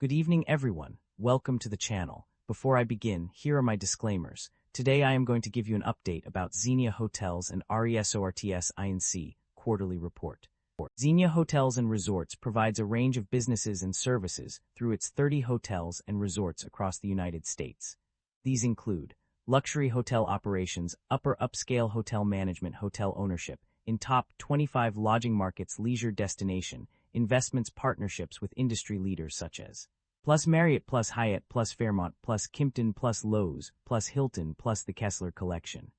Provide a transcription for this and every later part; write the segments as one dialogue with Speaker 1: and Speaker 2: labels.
Speaker 1: Good evening, everyone. Welcome to the channel. Before I begin, here are my disclaimers. Today I am going to give you an update about XENIA Hotels and Resorts Inc. quarterly report. XENIA Hotels and Resorts provides a range of businesses and services through its 30 hotels and resorts across the United States. These include luxury hotel operations, upper upscale hotel management, hotel ownership, in top 25 lodging markets, leisure destination, investments, partnerships with industry leaders such as plus Marriott, plus Hyatt, plus Fairmont, plus Kimpton, plus Loews, plus Hilton, plus the Kessler Collection.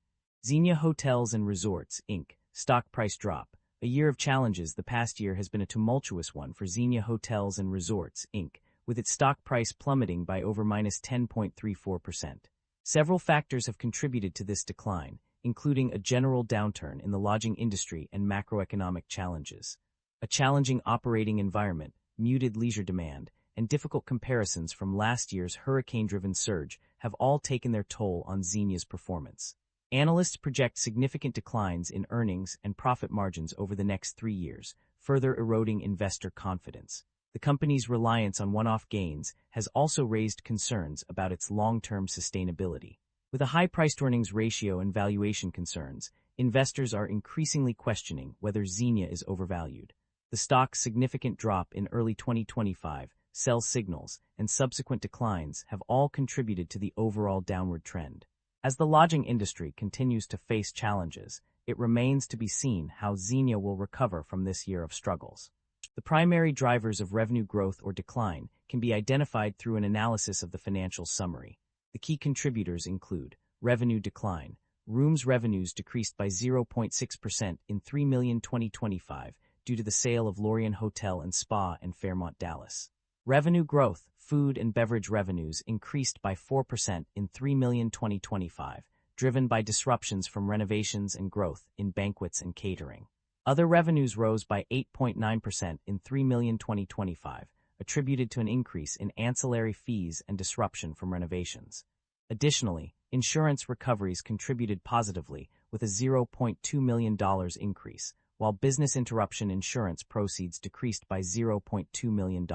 Speaker 1: XENIA Hotels and Resorts Inc. Stock price drop. A year of challenges. The past year has been a tumultuous one for XENIA Hotels and Resorts Inc., with its stock price plummeting by over -10.34%. Several factors have contributed to this decline, including a general downturn in the lodging industry and macroeconomic challenges. A challenging operating environment, muted leisure demand, and difficult comparisons from last year's hurricane-driven surge have all taken their toll on XENIA's performance. Analysts project significant declines in earnings and profit margins over the next 3 years, further eroding investor confidence. The company's reliance on one-off gains has also raised concerns about its long-term sustainability. With a high price-to-earnings ratio and valuation concerns, investors are increasingly questioning whether XENIA is overvalued. The stock's significant drop in early 2025, sell signals, and subsequent declines have all contributed to the overall downward trend. As the lodging industry continues to face challenges, it remains to be seen how XENIA will recover from this year of struggles. The primary drivers of revenue growth or decline can be identified through an analysis of the financial summary. The key contributors include revenue decline. Rooms revenues decreased by 0.6% in $3 million 2025 due to the sale of Lorient Hotel and Spa and Fairmont Dallas. Revenue growth. Food and beverage revenues increased by 4% in $3 million 2025, driven by disruptions from renovations and growth in banquets and catering. Other revenues rose by 8.9% in $3 million 2025, attributed to an increase in ancillary fees and disruption from renovations. Additionally, insurance recoveries contributed positively with a $0.2 million increase, while business interruption insurance proceeds decreased by $0.2 million.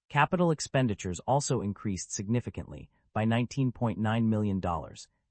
Speaker 1: Capital expenditures also increased significantly by $19.9 million,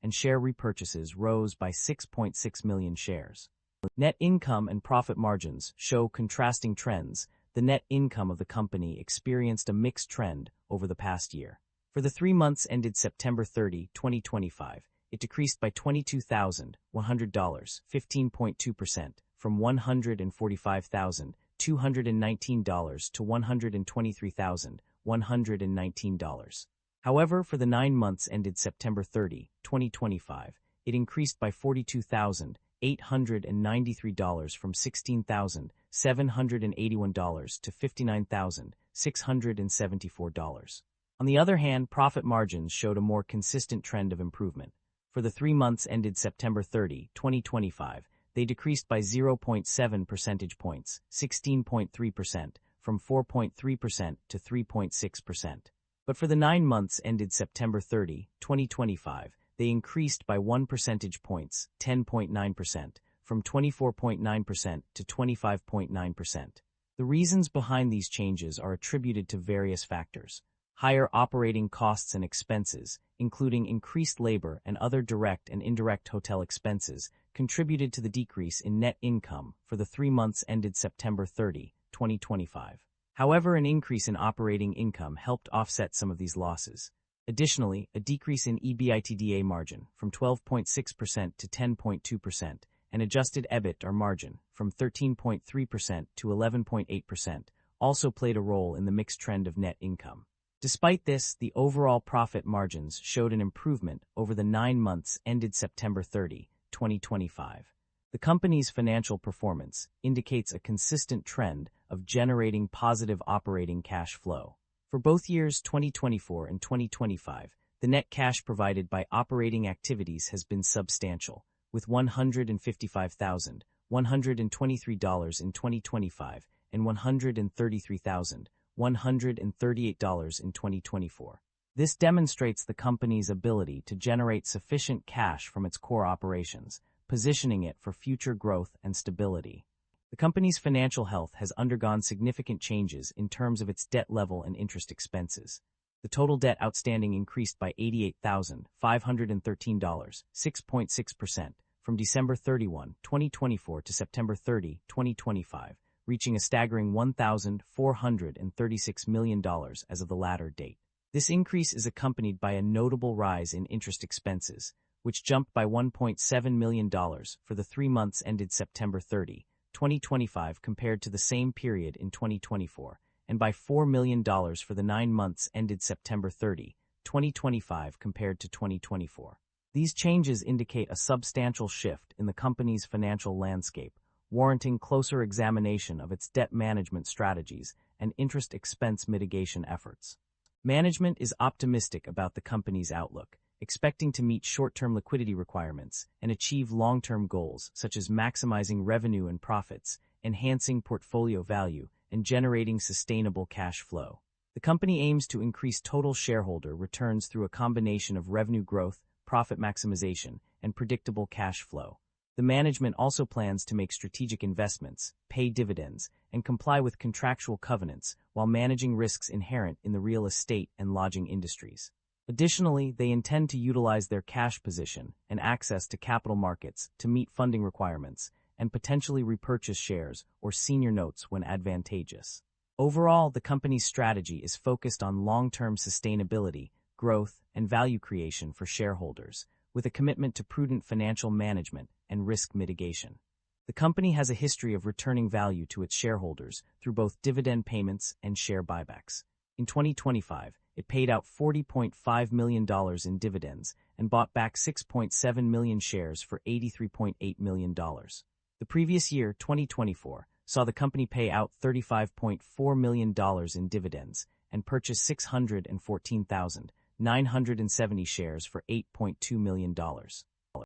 Speaker 1: and share repurchases rose by 6.6 million shares. Net income and profit margins show contrasting trends. The net income of the company experienced a mixed trend over the past year. For the 3 months ended September 30, 2025, it decreased by $22,100, 15.2%, from $145,219 to $123,119. However, for the 9 months ended September 30, 2025, it increased by $42,893 from $16,781 to $59,674. On the other hand, profit margins showed a more consistent trend of improvement. For the 3 months ended September 30, 2025, they decreased by 0.7 percentage points, 16.3%, from 4.3% to 3.6%. But for the 9 months ended September 30, 2025, they increased by 1 percentage points, 10.9%, from 24.9% to 25.9%. The reasons behind these changes are attributed to various factors. Higher operating costs and expenses, including increased labor and other direct and indirect hotel expenses, contributed to the decrease in net income for the 3 months ended September 30, 2025. However, an increase in operating income helped offset some of these losses. Additionally, a decrease in EBITDA margin from 12.6% to 10.2% and adjusted EBITDA margin from 13.3% to 11.8% also played a role in the mixed trend of net income. Despite this, the overall profit margins showed an improvement over the 9 months ended September 30, 2025. The company's financial performance indicates a consistent trend of generating positive operating cash flow. For both years 2024 and 2025, the net cash provided by operating activities has been substantial, with $155,123 in 2025 and $133,138 in 2024. This demonstrates the company's ability to generate sufficient cash from its core operations, positioning it for future growth and stability. The company's financial health has undergone significant changes in terms of its debt level and interest expenses. The total debt outstanding increased by $88,513, 6.6%, from December 31, 2024 to September 30, 2025, reaching a staggering $1,436 million as of the latter date. This increase is accompanied by a notable rise in interest expenses, which jumped by $1.7 million for the 3 months ended September 30, 2025 compared to the same period in 2024, and by $4 million for the 9 months ended September 30, 2025 compared to 2024. These changes indicate a substantial shift in the company's financial landscape, warranting closer examination of its debt management strategies and interest expense mitigation efforts. Management is optimistic about the company's outlook, expecting to meet short-term liquidity requirements and achieve long-term goals such as maximizing revenue and profits, enhancing portfolio value, and generating sustainable cash flow. The company aims to increase total shareholder returns through a combination of revenue growth, profit maximization, and predictable cash flow. The management also plans to make strategic investments, pay dividends, and comply with contractual covenants while managing risks inherent in the real estate and lodging industries. Additionally, they intend to utilize their cash position and access to capital markets to meet funding requirements and potentially repurchase shares or senior notes when advantageous. Overall, the company's strategy is focused on long-term sustainability, growth, and value creation for shareholders, with a commitment to prudent financial management and risk mitigation. The company has a history of returning value to its shareholders through both dividend payments and share buybacks. In 2025, it paid out $40.5 million in dividends and bought back 6.7 million shares for $83.8 million. The previous year, 2024, saw the company pay out $35.4 million in dividends and purchase 614,970 shares for $8.2 million.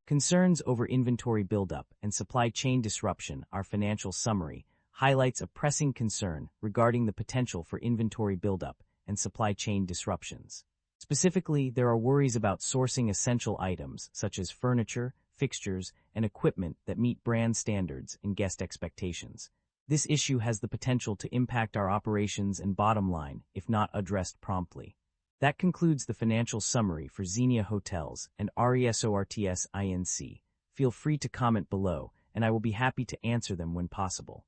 Speaker 1: Concerns over inventory buildup and supply chain disruption. Our financial summary highlights a pressing concern regarding the potential for inventory buildup and supply chain disruptions. Specifically, there are worries about sourcing essential items such as furniture, fixtures, and equipment that meet brand standards and guest expectations. This issue has the potential to impact our operations and bottom line if not addressed promptly. That concludes the financial summary for XENIA Hotels and RESORTS INC. Feel free to comment below, and I will be happy to answer them when possible.